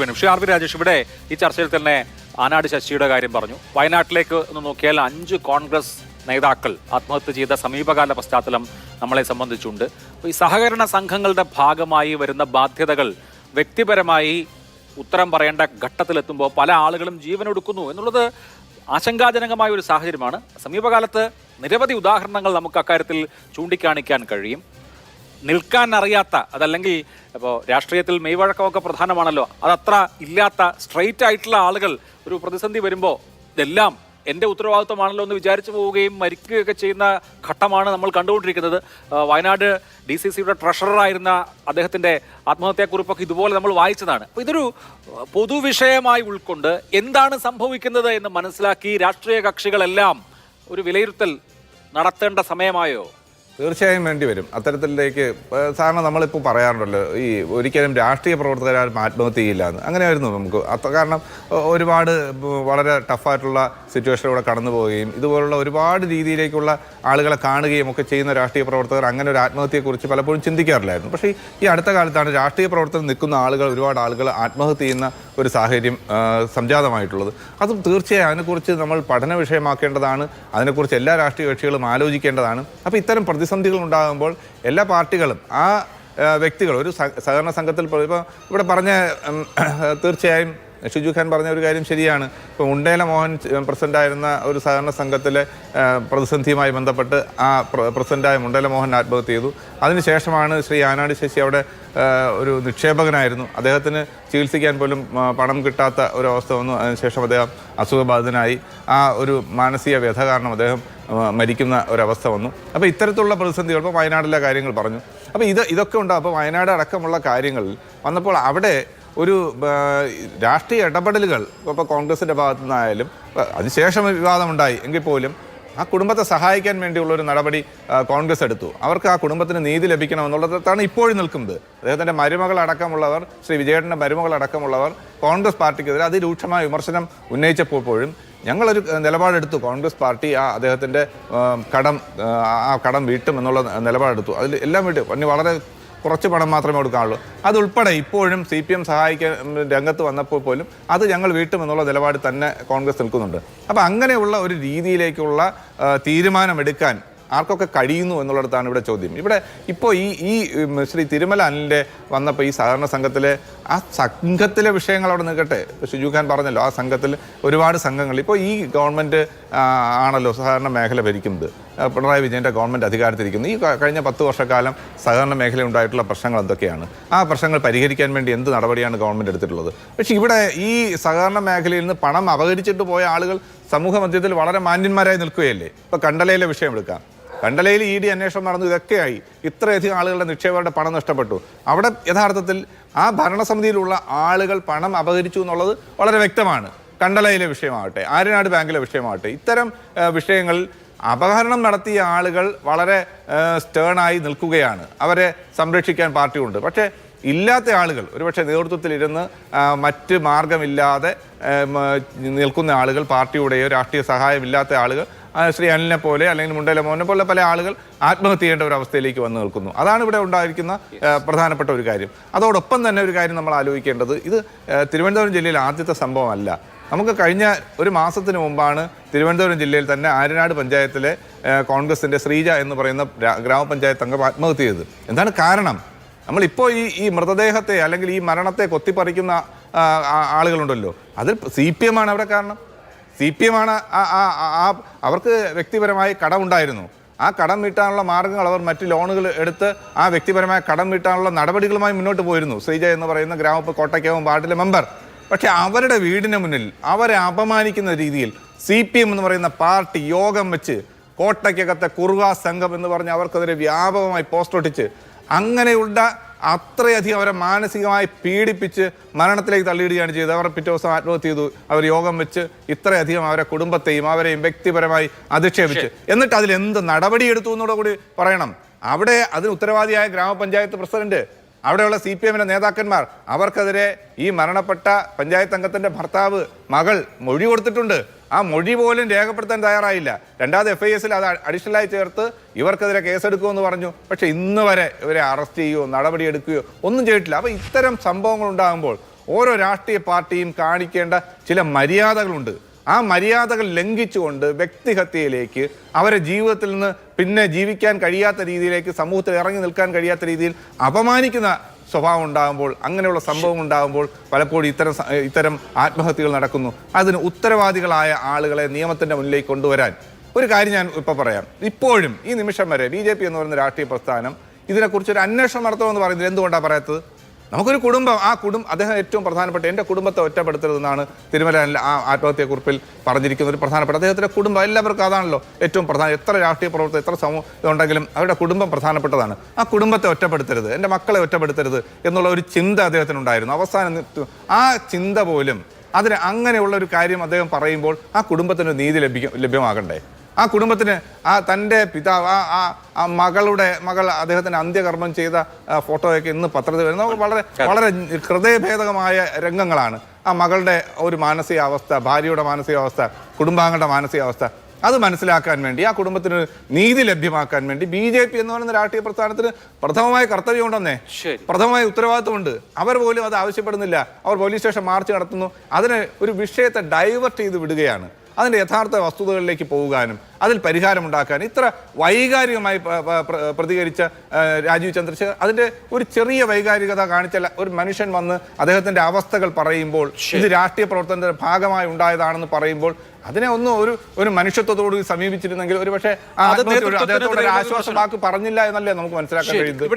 പക്ഷേ R V Rajesh ഇവിടെ ഈ ചർച്ചയിൽ തന്നെ ആനാട് ശശിയുടെ കാര്യം പറഞ്ഞു. വയനാട്ടിലേക്ക് ഒന്ന് നോക്കിയാൽ 5 കോൺഗ്രസ് നേതാക്കൾ ആത്മഹത്യ ചെയ്ത സമീപകാല പശ്ചാത്തലം നമ്മളെ സംബന്ധിച്ചുണ്ട്. അപ്പോൾ ഈ സഹകരണ സംഘങ്ങളുടെ ഭാഗമായി വരുന്ന ബാധ്യതകൾ വ്യക്തിപരമായി ഉത്തരം പറയേണ്ട ഘട്ടത്തിലെത്തുമ്പോൾ പല ആളുകളും ജീവനൊടുക്കുന്നു എന്നുള്ളത് ആശങ്കാജനകമായ ഒരു സാഹചര്യമാണ്. സമീപകാലത്ത് നിരവധി ഉദാഹരണങ്ങൾ നമുക്ക് അക്കാര്യത്തിൽ ചൂണ്ടിക്കാണിക്കാൻ കഴിയും. നിൽക്കാൻ അറിയാത്ത, അതല്ലെങ്കിൽ ഇപ്പോൾ രാഷ്ട്രീയത്തിൽ മെയ്വഴക്കമൊക്കെ പ്രധാനമാണല്ലോ, അതത്ര ഇല്ലാത്ത സ്ട്രെയിറ്റ് ആയിട്ടുള്ള ആളുകൾ ഒരു പ്രതിസന്ധി വരുമ്പോൾ ഇതെല്ലാം എൻ്റെ ഉത്തരവാദിത്വമാണല്ലോ എന്ന് വിചാരിച്ചു പോവുകയും മരിക്കുകയൊക്കെ ചെയ്യുന്ന ഘട്ടമാണ് നമ്മൾ കണ്ടുകൊണ്ടിരിക്കുന്നത്. വയനാട് DCCയുടെ ട്രഷററായിരുന്ന അദ്ദേഹത്തിൻ്റെ ആത്മഹത്യാക്കുറിപ്പൊക്കെ ഇതുപോലെ നമ്മൾ വായിച്ചതാണ്. അപ്പോൾ ഇതൊരു പൊതുവിഷയമായി ഉൾക്കൊണ്ട് എന്താണ് സംഭവിക്കുന്നത് എന്ന് മനസ്സിലാക്കി രാഷ്ട്രീയ കക്ഷികളെല്ലാം ഒരു വിലയിരുത്തൽ നടത്തേണ്ട സമയമായോ? തീർച്ചയായും വേണ്ടി വരും. അത്തരത്തിലേക്ക് സാധാരണ നമ്മളിപ്പോൾ പറയാറുണ്ടല്ലോ, ഈ ഒരിക്കലും രാഷ്ട്രീയ പ്രവർത്തകരാരും ആത്മഹത്യ ചെയ്യില്ല എന്ന്. അങ്ങനെയായിരുന്നു നമുക്ക്. കാരണം ഒരുപാട് വളരെ ടഫായിട്ടുള്ള സിറ്റുവേഷനിലൂടെ കടന്നു പോവുകയും ഇതുപോലുള്ള ഒരുപാട് രീതിയിലേക്കുള്ള ആളുകളെ കാണുകയും ഒക്കെ ചെയ്യുന്ന രാഷ്ട്രീയ പ്രവർത്തകർ അങ്ങനെ ഒരു ആത്മഹത്യയെക്കുറിച്ച് പലപ്പോഴും ചിന്തിക്കാറില്ലായിരുന്നു. പക്ഷേ ഈ അടുത്ത കാലത്താണ് രാഷ്ട്രീയ പ്രവർത്തനം നിൽക്കുന്ന ആളുകൾ, ഒരുപാട് ആളുകൾ ആത്മഹത്യ ചെയ്യുന്ന ഒരു സാഹചര്യം സംജാതമായിട്ടുള്ളത്. അതും തീർച്ചയായും അതിനെക്കുറിച്ച് നമ്മൾ പഠന വിഷയമാക്കേണ്ടതാണ്. അതിനെക്കുറിച്ച് എല്ലാ രാഷ്ട്രീയ കക്ഷികളും ആലോചിക്കേണ്ടതാണ്. അപ്പോൾ ഇത്തരം പ്രതിസന്ധികൾ ഉണ്ടാകുമ്പോൾ എല്ലാ പാർട്ടികളും ആ വ്യക്തികൾ ഒരു സഹകരണ സംഘത്തിൽ ഇപ്പോൾ ഇവിടെ പറഞ്ഞ തീർച്ചയായും ഷിജു ഖാൻ പറഞ്ഞ ഒരു കാര്യം ശരിയാണ്. ഇപ്പോൾ ഉണ്ടേല മോഹൻ പ്രസിഡൻ്റായിരുന്ന ഒരു സഹകരണ സംഘത്തിലെ പ്രതിസന്ധിയുമായി ബന്ധപ്പെട്ട് ആ പ്രസിഡൻ്റായ ഉണ്ടേല മോഹൻ ആത്മഹത്യ ചെയ്തു. അതിനുശേഷമാണ് ശ്രീ ആനാട് ശശി അവിടെ ഒരു നിക്ഷേപകനായിരുന്നു. അദ്ദേഹത്തിന് ചികിത്സിക്കാൻ പോലും പണം കിട്ടാത്ത ഒരവസ്ഥ വന്നു. അതിനുശേഷം അദ്ദേഹം അസുഖബാധിതനായി. ആ ഒരു മാനസിക വ്യഥ കാരണം അദ്ദേഹം മരിക്കുന്ന ഒരവസ്ഥ വന്നു. അപ്പോൾ ഇത്തരത്തിലുള്ള പ്രതിസന്ധികൾ ഇപ്പോൾ വയനാട്ടിലെ കാര്യങ്ങൾ പറഞ്ഞു. അപ്പോൾ ഇതൊക്കെ ഉണ്ടാകും. അപ്പോൾ വയനാട് അടക്കമുള്ള കാര്യങ്ങൾ വന്നപ്പോൾ അവിടെ ഒരു രാഷ്ട്രീയ ഇടപെടലുകൾ ഇപ്പോൾ കോൺഗ്രസിൻ്റെ ഭാഗത്തു നിന്നായാലും അതിനുശേഷം വിവാദമുണ്ടായി എങ്കിൽ പോലും ആ കുടുംബത്തെ സഹായിക്കാൻ വേണ്ടിയുള്ള ഒരു നടപടി കോൺഗ്രസ് എടുത്തു. അവർക്ക് ആ കുടുംബത്തിന് നീതി ലഭിക്കണം എന്നുള്ളതാണ് ഇപ്പോഴും നിൽക്കുന്നത്. അദ്ദേഹത്തിൻ്റെ മരുമകളടക്കമുള്ളവർ, ശ്രീ വിജയേട്ടൻ്റെ മരുമകളടക്കമുള്ളവർ കോൺഗ്രസ് പാർട്ടിക്കെതിരെ അതിരൂക്ഷമായ വിമർശനം ഉന്നയിച്ചപ്പോൾ ഞങ്ങളൊരു നിലപാടെടുത്തു. കോൺഗ്രസ് പാർട്ടി അദ്ദേഹത്തിൻ്റെ കടം വീട്ടും എന്നുള്ള നിലപാടെടുത്തു. അതിൽ എല്ലാം വീട്ടും. വളരെ കുറച്ച് പണം മാത്രമേ കൊടുക്കാനുള്ളൂ. അതുൾപ്പെടെ ഇപ്പോഴും CPM സഹായിക്കാൻ രംഗത്ത് വന്നപ്പോൾ പോലും അത് ഞങ്ങൾ വീട്ടുമെന്നുള്ള നിലപാട് തന്നെ കോൺഗ്രസ് നിൽക്കുന്നുണ്ട്. അപ്പോൾ അങ്ങനെയുള്ള ഒരു രീതിയിലേക്കുള്ള തീരുമാനമെടുക്കാൻ ആർക്കൊക്കെ കഴിയുന്നു എന്നുള്ളിടത്താണ് ഇവിടെ ചോദ്യം. ഇവിടെ ഇപ്പോൾ ഈ ശ്രീ തിരുമല അനിലിൻ്റെ വന്നപ്പോൾ ഈ സഹകരണ സംഘത്തിലെ ആ സംഘത്തിലെ വിഷയങ്ങൾ അവിടെ നിൽക്കട്ടെ. ഇപ്പോൾ ഷിജു ഖാൻ പറഞ്ഞല്ലോ, ആ സംഘത്തിൽ ഒരുപാട് സംഘങ്ങൾ ഇപ്പോൾ ഈ ഗവൺമെൻറ് ആണല്ലോ സഹകരണ മേഖല ഭരിക്കുന്നത്. പിണറായി വിജയൻ്റെ ഗവൺമെൻറ് അധികാരത്തിരിക്കുന്നു. ഈ കഴിഞ്ഞ 10 വർഷക്കാലം സഹകരണ മേഖല ഉണ്ടായിട്ടുള്ള പ്രശ്നങ്ങൾ എന്തൊക്കെയാണ്? ആ പ്രശ്നങ്ങൾ പരിഹരിക്കാൻ വേണ്ടി എന്ത് നടപടിയാണ് ഗവൺമെൻറ് എടുത്തിട്ടുള്ളത്? പക്ഷേ ഇവിടെ ഈ സഹകരണ മേഖലയിൽ നിന്ന് പണം അപഹരിച്ചിട്ട് പോയ ആളുകൾ സമൂഹ മധ്യത്തിൽ വളരെ മാന്യന്മാരായി നിൽക്കുകയല്ലേ. ഇപ്പോൾ കണ്ടലയിലെ വിഷയം എടുക്കാം. കണ്ടലയിൽ ED അന്വേഷണം നടന്നു. ഇതൊക്കെയായി ഇത്രയധികം ആളുകളുടെ നിക്ഷേപകരുടെ പണം നഷ്ടപ്പെട്ടു. അവിടെ യഥാർത്ഥത്തിൽ ആ ഭരണസമിതിയിലുള്ള ആളുകൾ പണം അപഹരിച്ചു എന്നുള്ളത് വളരെ വ്യക്തമാണ്. കണ്ടലയിലെ വിഷയമാവട്ടെ, ആര്യനാട് ബാങ്കിലെ വിഷയമാവട്ടെ, ഇത്തരം വിഷയങ്ങളിൽ അപഹരണം നടത്തിയ ആളുകൾ വളരെ സ്റ്റേണായി നിൽക്കുകയാണ്. അവരെ സംരക്ഷിക്കാൻ പാർട്ടിയുണ്ട്. പക്ഷേ ഇല്ലാത്ത ആളുകൾ, ഒരുപക്ഷെ നേതൃത്വത്തിലിരുന്ന് മറ്റ് മാർഗമില്ലാതെ നിൽക്കുന്ന ആളുകൾ, പാർട്ടിയുടെയോ രാഷ്ട്രീയ സഹായമില്ലാത്ത ആളുകൾ, ശ്രീ അനിലിനെ പോലെ അല്ലെങ്കിൽ മുണ്ടേല മോഹനെ പോലെ പല ആളുകൾ ആത്മഹത്യ ചെയ്യേണ്ട ഒരു അവസ്ഥയിലേക്ക് വന്നു നിൽക്കുന്നു. അതാണ് ഇവിടെ ഉണ്ടായിരിക്കുന്ന പ്രധാനപ്പെട്ട ഒരു കാര്യം. അതോടൊപ്പം തന്നെ ഒരു കാര്യം നമ്മൾ ആലോചിക്കേണ്ടത്, ഇത് തിരുവനന്തപുരം ജില്ലയിൽ ആദ്യത്തെ സംഭവമല്ല. നമുക്ക് കഴിഞ്ഞ ഒരു മാസത്തിന് മുമ്പാണ് തിരുവനന്തപുരം ജില്ലയിൽ തന്നെ ആര്യനാട് പഞ്ചായത്തിലെ കോൺഗ്രസിൻ്റെ ശ്രീജ എന്ന് പറയുന്ന ഗ്രാമപഞ്ചായത്ത് അംഗം ആത്മഹത്യ ചെയ്തത്. എന്താണ് കാരണം? നമ്മളിപ്പോൾ ഈ മൃതദേഹത്തെ അല്ലെങ്കിൽ ഈ മരണത്തെ കൊത്തിപ്പറിക്കുന്ന ആളുകളുണ്ടല്ലോ, അതിൽ CPM ആണ് അവിടെ കാരണം. CPM ആണ് അവർക്ക് വ്യക്തിപരമായി കടമുണ്ടായിരുന്നു. ആ കടം വീട്ടാനുള്ള മാർഗ്ഗങ്ങൾ അവർ മറ്റ് ലോണുകൾ എടുത്ത് ആ വ്യക്തിപരമായ കടം വീട്ടാനുള്ള നടപടികളുമായി മുന്നോട്ട് പോയിരുന്നു ശ്രീജ എന്ന് പറയുന്ന കോട്ടയ്ക്കാവും വാർഡിലെ മെമ്പർ. പക്ഷെ അവരുടെ വീടിന് മുന്നിൽ അവരെ അപമാനിക്കുന്ന രീതിയിൽ CPM എന്ന് പറയുന്ന പാർട്ടി യോഗം വെച്ച് കോട്ടയ്ക്കകത്തെ കുറുവാ സംഘം എന്ന് പറഞ്ഞ് അവർക്കെതിരെ വ്യാപകമായി പോസ്റ്റർ ഒട്ടിച്ച് അങ്ങനെയുള്ള അത്രയധികം അവരെ മാനസികമായി പീഡിപ്പിച്ച് മരണത്തിലേക്ക് തള്ളിയിടുകയാണ് ചെയ്തത്. അവർ പിറ്റേ ദിവസം ആത്മഹത്യ ചെയ്തു. അവർ യോഗം വെച്ച് ഇത്രയധികം അവരെ കുടുംബത്തെയും അവരെയും വ്യക്തിപരമായി അധിക്ഷേപിച്ച്, എന്നിട്ട് അതിൽ എന്ത് നടപടിയെടുത്തു എന്നൂടെ കൂടി പറയണം. അവിടെ അതിന് ഉത്തരവാദിയായ ഗ്രാമപഞ്ചായത്ത് പ്രസിഡന്റ്, അവിടെയുള്ള CPMന്റെ നേതാക്കന്മാർ, അവർക്കെതിരെ ഈ മരണപ്പെട്ട പഞ്ചായത്ത് അംഗത്തിൻ്റെ ഭർത്താവ്, മകൾ മൊഴി കൊടുത്തിട്ടുണ്ട്. ആ മൊഴി പോലും രേഖപ്പെടുത്താൻ തയ്യാറായില്ല. രണ്ടാമത് FIS അത് അഡീഷണലായി ചേർത്ത് ഇവർക്കെതിരെ കേസെടുക്കുമെന്ന് പറഞ്ഞു. പക്ഷേ ഇന്ന് വരെ ഇവരെ അറസ്റ്റ് ചെയ്യുകയോ നടപടിയെടുക്കുകയോ ഒന്നും ചെയ്തിട്ടില്ല. അപ്പോൾ ഇത്തരം സംഭവങ്ങൾ ഉണ്ടാകുമ്പോൾ ഓരോ രാഷ്ട്രീയ പാർട്ടിയും കാണിക്കേണ്ട ചില മര്യാദകളുണ്ട്. ആ മര്യാദകൾ ലംഘിച്ചുകൊണ്ട് വ്യക്തിഹത്യയിലേക്ക്, അവരെ ജീവിതത്തിൽ നിന്ന് പിന്നെ ജീവിക്കാൻ കഴിയാത്ത രീതിയിലേക്ക്, സമൂഹത്തിൽ ഇറങ്ങി നിൽക്കാൻ കഴിയാത്ത രീതിയിൽ അപമാനിക്കുന്ന സ്വഭാവം ഉണ്ടാകുമ്പോൾ, അങ്ങനെയുള്ള സംഭവം ഉണ്ടാകുമ്പോൾ പലപ്പോഴും ഇത്തരം ആത്മഹത്യകൾ നടക്കുന്നു. അതിന് ഉത്തരവാദികളായ ആളുകളെ നിയമത്തിൻ്റെ മുന്നിലേക്ക് കൊണ്ടുവരാൻ ഒരു കാര്യം ഞാൻ ഇപ്പോൾ പറയാം. ഇപ്പോഴും ഈ നിമിഷം വരെ BJP എന്ന് പറയുന്ന രാഷ്ട്രീയ പ്രസ്ഥാനം ഇതിനെക്കുറിച്ചൊരു അന്വേഷണം നടത്തുമെന്ന് പറയുന്നത് എന്തുകൊണ്ടാണ് പറയാത്തത്? നമുക്കൊരു കുടുംബം, അദ്ദേഹം ഏറ്റവും പ്രധാനപ്പെട്ട എൻ്റെ കുടുംബത്തെ ഒറ്റപ്പെടുത്തരുതെന്നാണ് തിരുമല ആ ആത്മഹത്യക്കുറിപ്പിൽ പറഞ്ഞിരിക്കുന്ന ഒരു പ്രധാനപ്പെട്ട അദ്ദേഹത്തിൻ്റെ കുടുംബം. എല്ലാവർക്കും അതാണല്ലോ ഏറ്റവും പ്രധാനം. എത്ര രാഷ്ട്രീയ പ്രവർത്തനം, എത്ര സമൂഹം ഉണ്ടെങ്കിലും അവരുടെ കുടുംബം പ്രധാനപ്പെട്ടതാണ്. ആ കുടുംബത്തെ ഒറ്റപ്പെടുത്തരുത്, എൻ്റെ മക്കളെ ഒറ്റപ്പെടുത്തരുത് എന്നുള്ള ഒരു ചിന്ത അദ്ദേഹത്തിനുണ്ടായിരുന്നു. അവസാനം ആ ചിന്ത പോലും അങ്ങനെയുള്ള ഒരു കാര്യം അദ്ദേഹം പറയുമ്പോൾ ആ കുടുംബത്തിന് നീതി ലഭ്യമാകണ്ടേ? ആ കുടുംബത്തിന് തൻ്റെ പിതാവ് മകൾ അദ്ദേഹത്തിന് അന്ത്യകർമ്മം ചെയ്ത ഫോട്ടോയൊക്കെ ഇന്ന് പത്രത്തിൽ വരുന്നത് വളരെ വളരെ ഹൃദയഭേദകമായ രംഗങ്ങളാണ്. ആ മകളുടെ ഒരു മാനസികാവസ്ഥ, ഭാര്യയുടെ മാനസികാവസ്ഥ, കുടുംബാംഗങ്ങളുടെ മാനസികാവസ്ഥ അത് മനസ്സിലാക്കാൻ വേണ്ടി, ആ കുടുംബത്തിന് നീതി ലഭ്യമാക്കാൻ വേണ്ടി BJP എന്ന് പറയുന്ന രാഷ്ട്രീയ പ്രസ്ഥാനത്തിന് പ്രഥമമായ കർത്തവ്യമുണ്ടെന്നേ, പ്രഥമമായ ഉത്തരവാദിത്വമുണ്ട്. അവർ പോലും അത് ആവശ്യപ്പെടുന്നില്ല. അവർ പോലീസ് സ്റ്റേഷൻ മാർച്ച് നടത്തുന്നു. അതിന് ഒരു വിഷയത്തെ ഡൈവേർട്ട് ചെയ്ത് വിടുകയാണ്. അതിൻ്റെ യഥാർത്ഥ വസ്തുതകളിലേക്ക് പോകാനും അതിൽ പരിഹാരമുണ്ടാക്കാനും ഇത്ര വൈകാരികമായി പ്രതികരിച്ച രാജീവ് ചന്ദ്രശേഖർ, അതിൻ്റെ ഒരു ചെറിയ വൈകാരികത കാണിച്ച ഒരു മനുഷ്യൻ വന്ന് അദ്ദേഹത്തിൻ്റെ അവസ്ഥകൾ പറയുമ്പോൾ, ഇത് രാഷ്ട്രീയ പ്രവർത്തനത്തിന്റെ ഭാഗമായി ഉണ്ടായതാണെന്ന് പറയുമ്പോൾ അതിനെ ഒരു മനുഷ്യത്വത്തോട് സമീപിച്ചിരുന്നെങ്കിൽ ഒരു പക്ഷേ അദ്ദേഹത്തോട് ആശ്വാസ വാക്ക് പറഞ്ഞില്ല എന്നല്ലേ നമുക്ക് മനസ്സിലാക്കാൻ കഴിയുന്നത്.